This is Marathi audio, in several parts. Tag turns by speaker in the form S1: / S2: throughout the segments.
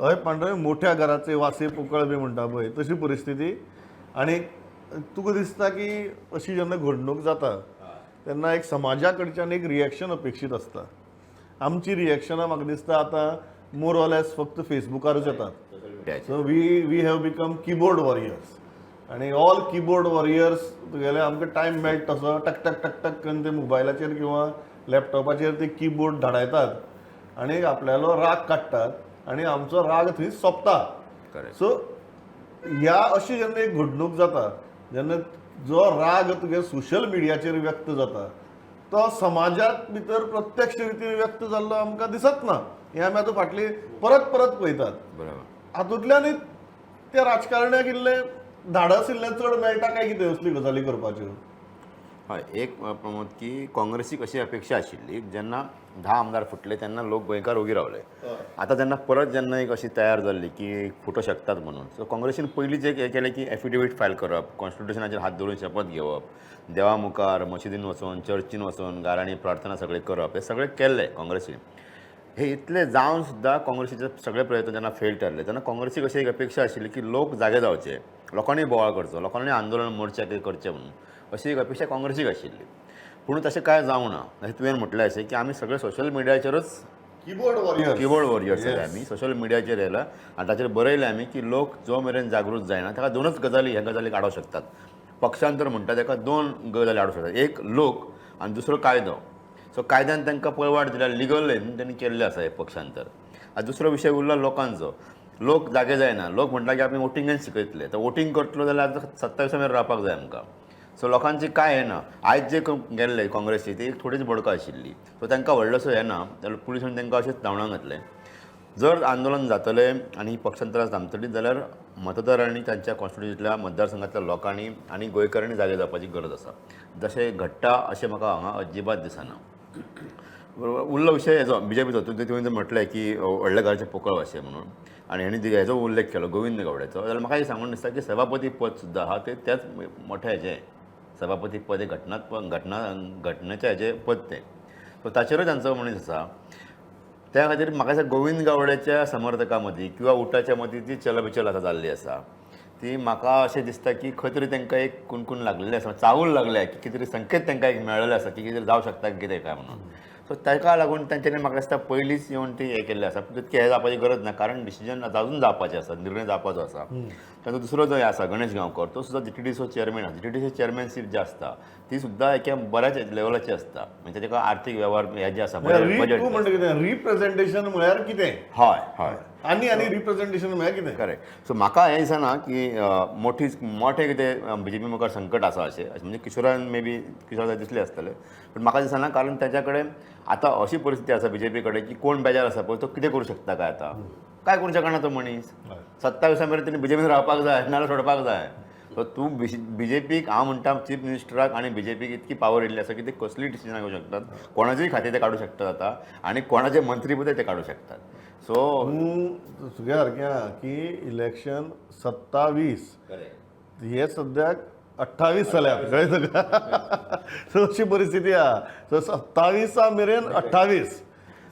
S1: हय पांढरे मोठ्या घराचे वासे पोकळ बी म्हणटा पळय तशी परिस्थिती. आनी तुका दिसता की अशी जेन्ना घडणूक जाता तेन्ना एक समाजा कडच्यान एक रिएक्शन अपेक्षीत आसता. आमची रिएक्शनां म्हाका दिसता आतां मोर ऑर लेस फक्त फेसबुकारूच येतात. So we have become keyboard warriors. आनी ऑल कीबोर्ड वॉरियर्स तुगेले आमकां टायम मेळटा तसो टक टक टक टक करून ते मोबायलाचेर किंवा लॅपटॉपाचेर ते कीबोर्ड धाडायतात आनी आपल्यालो राग काडटात आनी आमचो राग थंय सोंपता. सो ह्या अशी जेन्ना एक घडणूक जाता जेन्ना जो राग तुगे सोशल मिडियाचेर व्यक्त जाता तो समाजात भितर प्रत्यक्ष रितीन व्यक्त जाल्लो आमकां दिसत ना. हें आमी आतां फाटली परत परत पळयतात. हातूंतल्यानूय त्या राजकारण्याक इल्लें धाडस इल्लें चड मेळटा काय कितें असली गजाली करपाच्यो.
S2: हय, एक प्रमोद की काँग्रेसीक अशी अपेक्षा आशिल्ली जेन्ना 10 आमदार फुटले तेन्ना लोक गोंयकार ओगी रावले. आतां जेन्ना परत जेन्ना एक अशी तयार जाल्ली की फुटो शकतात म्हणून, सो काँग्रेसीन पयलींच एक हें केलें की एफिडेवीट फायल करप, कॉन्स्टिट्युशनाचेर हात धरून शपथ घेवप, देवा मुखार मशिदीन वचून चर्चीन वचून गाराणी प्रार्थना सगळें करप, हें सगळें केल्लें काँग्रेसीन. हे इतले जावन सुद्दां काँग्रेसीचे सगळे प्रयत्न जेन्ना फेल ठरले तेन्ना काँग्रेसीक अशी एक अपेक्षा आशिल्ली की लोक जागे जावचे, लोकांनी बोवाळ करचो, लोकांनी आंदोलन मोर्चा कितें करचें म्हणून अशी एक अपेक्षा काँग्रेसीक आशिल्ली. पूण तशें कांय जावं ना. जशें तुवें म्हटलें अशें की आमी सगळे सोशल मिडियाचेरच
S1: कीबोर्ड
S2: वॉरियर्स जाले आमी. सोशल मिडियाचेर येयला आनी ताचेर बरयलें आमी की लोक जो मेरेन जागृत जायना ताका दोनच गजाली ह्या गजालीक आडोवंक शकतात. पक्षांतर म्हणटा ताका दोन गजाली आडोवंक शकतात. एक लोक आनी दुसरो कायदो. सो कायद्यान तांकां पळवाट दिल्या, लिगल हें तांणी केल्लें आसा एक पक्षांतर. आतां दुसरो विशय उरलो लोकांचो. लोक जागे जायना. लोक म्हणटा की आमी वोटिंगेन शिकयतले. तर वोटिंग करतलो जाल्यार आतां 27 मेरेन रावपाक जाय आमकां. सो लोकांची काय हें ना. आयज जे गेल्ले काँग्रेसी ती थोडीच बडका आशिल्ली. सो तांकां व्हडलोसो हें ना जाल्यार पुलिसांनी तांकां अशेंच धांवडावन घातलें. जर आंदोलन जातलें आनी पक्षांतरां जमतलीं जाल्यार मतदारांनी तांच्या कॉन्स्टिट्युशनांतल्या मतदारसंघांतल्या लोकांनी आनी गोंयकारांनी जागे जावपाची गरज आसा. जशें घडटा अशें म्हाका हांगा अजिबात दिसना. उरलो विशय हेजो बीजेपीचो. तुवें म्हटलें की व्हडल्या घराचें पोकळ अशें म्हणून आनी हेणी हेजो उल्लेख केलो गोविंद गावड्याचो. जाल्यार म्हाका एक सांगून दिसता की सभापती पद सुद्दां आहा तेच मोठें हेजें सभापती पद हे घटनेचें हेजें पद तें. सो ताचेरूच तांचो मनीस आसा. त्या खातीर म्हाका दिसता गोविंद गावड्याच्या समर्थकां मदीं किंवा उटाच्या मदीं जी चलबिचल आतां जाल्ली आसा ती म्हाका अशें दिसता की खंय तरी तांकां एक कुणकुण लागलेली आसा, चावूल लागल्या की कितें तरी संकेत तांकां एक मेळ्ळेले आसा की कितें जावं शकता कितें काय म्हणून. सो ताका लागून तांच्यांनी म्हाका दिसता पयलींच येवन ती हें केल्लें आसा. तितकें हें जावपाची गरज ना कारण डिसिजन अजून जावपाचें आसा, निर्णय जावपाचो आसा. तांचो दुसरो जो आसा गणेश गांवकर तो सुद्दां जीटीडीचो चेअरमॅन आसा. जीटीडीची चेअरमॅनशीप जी आसता ती सुद्दां एका बऱ्याच लेवलाची आसता. म्हणजे ताका आर्थीक वेव्हार हे जे आसा
S1: बजेट रिप्रेझेंटेशन म्हळ्यार कितें.
S2: हय हय
S1: आनी रिप्रेझेंटेशन म्हळ्यार कितें.
S2: करेक्ट. सो म्हाका हें दिसना की मोठें कितें बीजेपी मुखार संकट आसा अशें म्हणजे किशोरान मे बी किशोर दिसलें आसतलें. पूण म्हाका दिसना कारण ताच्या कडेन आतां अशी परिस्थिती आसा बीजेपी कडेन की कोण बेजार आसा पळय तो कितें करूं शकता काय आतां. काय करूं शकना तो मनीस. 27 मेरेन तेणी बीजेपीन रावपाक जाय नाल्यार सोडपाक जाय. सो तूं बीजेपीक हांव म्हणटा चीफ मिनिस्टराक आनी बीजेपीक इतकी पावर येयल्ली आसा की ते कसलीय डिसिजनां घेवंक शकतात. कोणाचेय खातें ते काडूं शकतात आतां आनी कोणाचें मंत्रीपद ते काडूं शकतात. सो
S1: तुगे सारकें आहा की इलेक्शन 27 हे सद्याक 28 जाल्यात कळ्ळें तुका. सो अशी परिस्थिती आहा. सो 27 मेरेन 28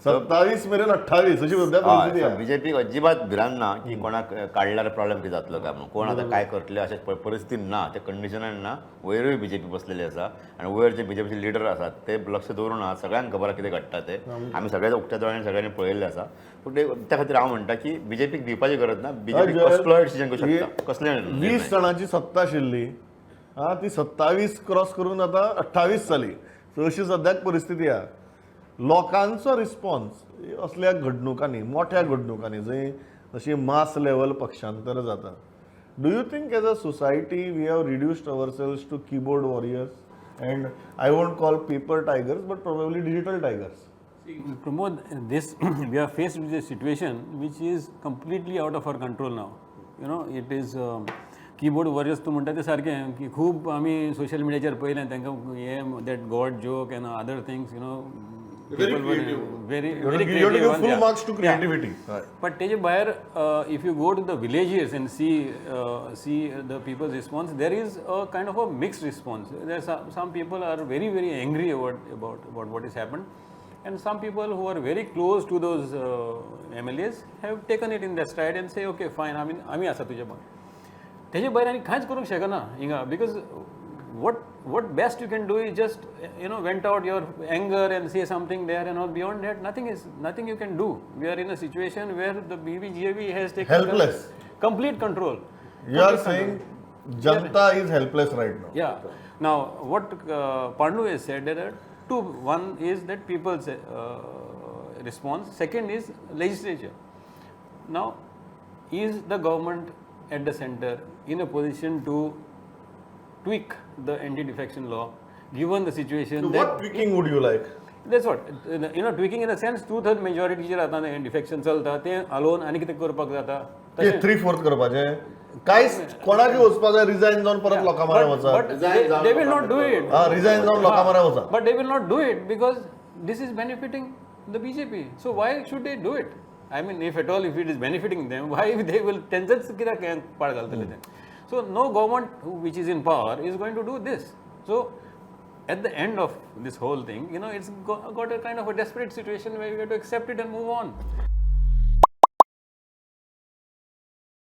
S1: 27 मेरेन 28 अशी सद्या परिस्थिती आहा.
S2: बीजेपीक अजिबात भिरांत ना की कोणाक काडल्यार प्रॉब्लेम कितें जातलो काय म्हणून. कोण आतां काय करतले अशें परिस्थितीन ना, ते कंडिशनान ना. वयरूय बीजेपी बसलेली आसा आनी वयर जे बीजेपीचे लिडर आसात ते लक्ष दवरून आहात. सगळ्यांक खबर आहा कितें घडटा ते. आमी सगळ्या उक्त्या दोळ्यांनी सगळ्यांनी पळयल्लें आसा. पूण त्या खातीर हांव म्हणटा की बीजेपीक दिवपाची गरज ना. बीजेपी कसलोय डिसिजन घेवंक शकता. कसलेंय
S1: 20 जाणांची सत्ता आशिल्ली ती 27 क्रॉस करून आतां 28 जाली. सो अशी सद्याक परिस्थिती आहा. लोकांचो रिस्पॉन्स असल्या घडणुकांनी मोठ्या घडणुकांनी जंय अशी मास लेवल पक्षांतर जाता. Do you think as a society we have reduced ourselves to keyboard warriors and I won't call paper tigers but probably digital tigers.
S3: Pramod, this we are faced with a situation which is completely out of our control now. It is keyboard warriors तूं म्हणटा तें सारकें की खूब आमी सोशल मिडियाचेर पळयलें तांकां हें that God joke end other things very creative ones,
S1: full marks to creativity.
S3: But तेजे भायर if you go to the villages and see the people's response, there is a kind of a mixed response. There some people are very angry about what has happened. And some people who are very close to those MLAs have taken it in their stride and say, okay, fine, आमी आसा तुजे बरोबर. तेजे भायर आनी कांयच करूंक शकना हिंगा, because what best you can do is just vent out your anger and say something there, and all. Beyond that, nothing you can do. We are in a situation where the BBGAB has taken
S1: Helpless.
S3: complete control.
S1: You are saying Janta is helpless right now.
S3: Yeah. Now, what Pandu has said, there are two. One is that people's response. Second is legislature. Now, is the government at the center in a position to tweak the anti-defection law, given the situation
S1: So
S3: that
S1: what tweaking would you like?
S3: that's what tweaking in a sense 2/3 majority जे राहता डिफेक्शन चलता ते अलोन आनी कितें करपाक जाता
S1: ते 3/4 करपाचें कांयच कोणाकय वचपा जाय रिजायन जावन परत लोकां म्हऱ्या वचा
S3: but they will not do it.
S1: Resign जावन लोकां म्हऱ्या वचा
S3: But they will not do it because this is benefiting the BJP. So why should they do it? I mean, if at all, if it is benefiting them, why they will tensions कित्याक पाड घालतले ते? So no government which is in power is going to do this. So at the end of this whole thing, it's got a kind of a desperate situation where you have to accept it and move on.